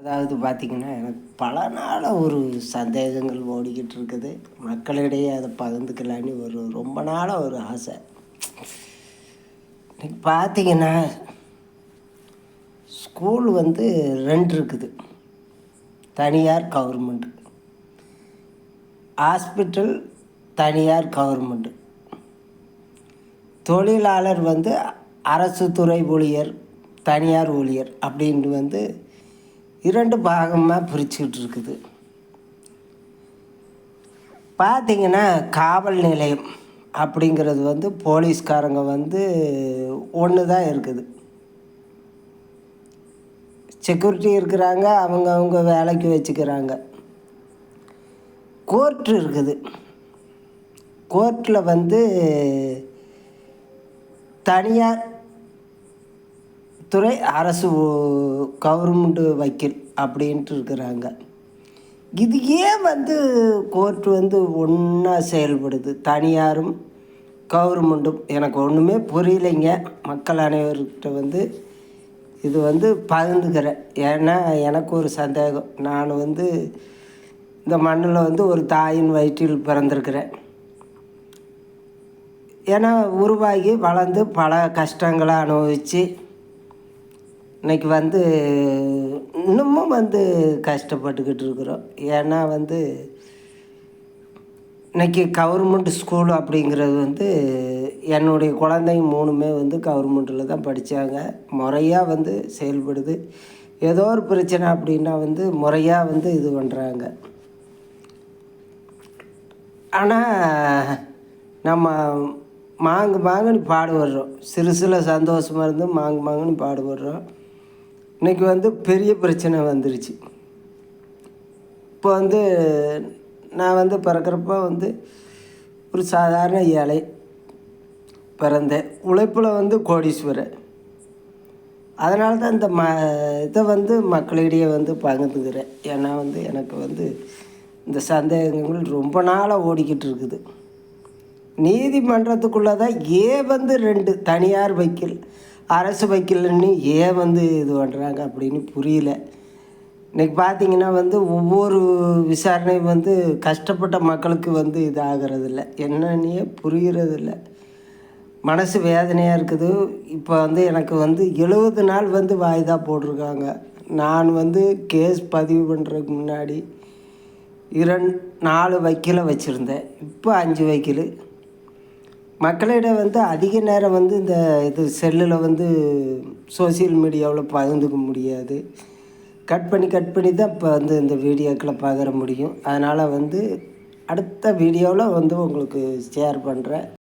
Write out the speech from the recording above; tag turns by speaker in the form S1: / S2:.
S1: அதாவது பார்த்திங்கன்னா, எனக்கு பல நாளாக ஒரு சந்தேகங்கள் ஓடிக்கிட்டு இருக்குது. மக்களிடையே அதை பகிர்ந்துக்கலான்னு ரொம்ப நாளாக ஒரு ஆசை. இன்னைக்கு பார்த்திங்கன்னா, ஸ்கூல் 2 இருக்குது. தனியார், கவர்மெண்ட்டு. ஹாஸ்பிட்டல் தனியார், கவர்மெண்ட்டு. தொழிலாளர் அரசு துறை ஊழியர், தனியார் ஊழியர் அப்படின்ட்டு 2 பாகமாக பிரிச்சுக்கிட்டு இருக்குது. பார்த்திங்கன்னா, காவல் நிலையம் அப்படிங்கிறது போலீஸ்காரங்க ஒன்று தான் இருக்குது. செக்யூரிட்டி இருக்கிறாங்க, அவங்க வேலைக்கு வச்சுக்கிறாங்க. கோர்ட்டு இருக்குது. கோர்ட்டில் தனியார் துறை, அரசு கவர்மெண்ட்டு வக்கீல் அப்படின்ட்டு இருக்கிறாங்க. இது ஏன் கோர்ட்டு ஒன்றா செயல்படுது, தனியாரும் கவர்மெண்ட்டும்? எனக்கு ஒன்றுமே புரியலைங்க. மக்கள் அனைவர்கிட்ட இது பகிர்ந்துக்கிறேன். ஏன்னா எனக்கு ஒரு சந்தேகம். நான் இந்த மண்ணில் ஒரு தாயின் வயிற்றில் பிறந்திருக்கிறேன். ஏன்னா உருவாகி வளர்ந்து பல கஷ்டங்களை அனுபவித்து இன்றைக்கி இன்னமும் கஷ்டப்பட்டுக்கிட்டு இருக்கிறோம். ஏன்னா இன்றைக்கி கவர்மெண்ட் ஸ்கூல் அப்படிங்கிறது என்னுடைய குழந்தைங்க 3மே கவர்மெண்ட்டில் தான் படித்தாங்க. முறையாக செயல்படுது. ஏதோ ஒரு பிரச்சனை அப்படின்னா முறையாக இது பண்ணுறாங்க. ஆனால் நம்ம மாங்குன்னு பாடுபடுறோம். சிறு சந்தோஷமாக இருந்து மாங்குன்னு பாடுபடுறோம். இன்றைக்கி பெரிய பிரச்சனை வந்துருச்சு. இப்போ நான் பிறக்கிறப்ப ஒரு சாதாரண ஏழை பிறந்தேன். உழைப்பில் கோடீஸ்வரர். அதனால தான் இந்த இதை மக்களிடையே பகிர்ந்துக்கிறேன். ஏன்னா எனக்கு இந்த சந்தேகங்கள் ரொம்ப நாளாக ஓடிக்கிட்டு இருக்குது. நீதிமன்றத்துக்குள்ளே தான் ஏன் 2 தனியார் வக்கீல், அரசு வக்கீல்னு ஏன் இது பண்ணுறாங்க அப்படின்னு புரியல. இன்றைக்கி பார்த்திங்கன்னா ஒவ்வொரு விசாரணை கஷ்டப்பட்ட மக்களுக்கு இது ஆகிறதில்ல. என்னன்னே புரிகிறதில்ல. மனசு வேதனையாக இருக்குது. இப்போ எனக்கு 70 நாள் வாய்தா போட்டிருக்காங்க. நான் கேஸ் பதிவு பண்ணுறதுக்கு முன்னாடி 4 வக்கீலை வச்சுருந்தேன். இப்போ 5 வக்கீல். மக்களிடம் அதிக நேரம் இந்த இது செல்லில் சோசியல் மீடியாவில் பகிர்ந்துக்க முடியாது. கட் பண்ணி தான் இப்போ இந்த வீடியோக்களை பகிர முடியும். அதனால் அடுத்த வீடியோவில் உங்களுக்கு ஷேர் பண்ணுறேன்.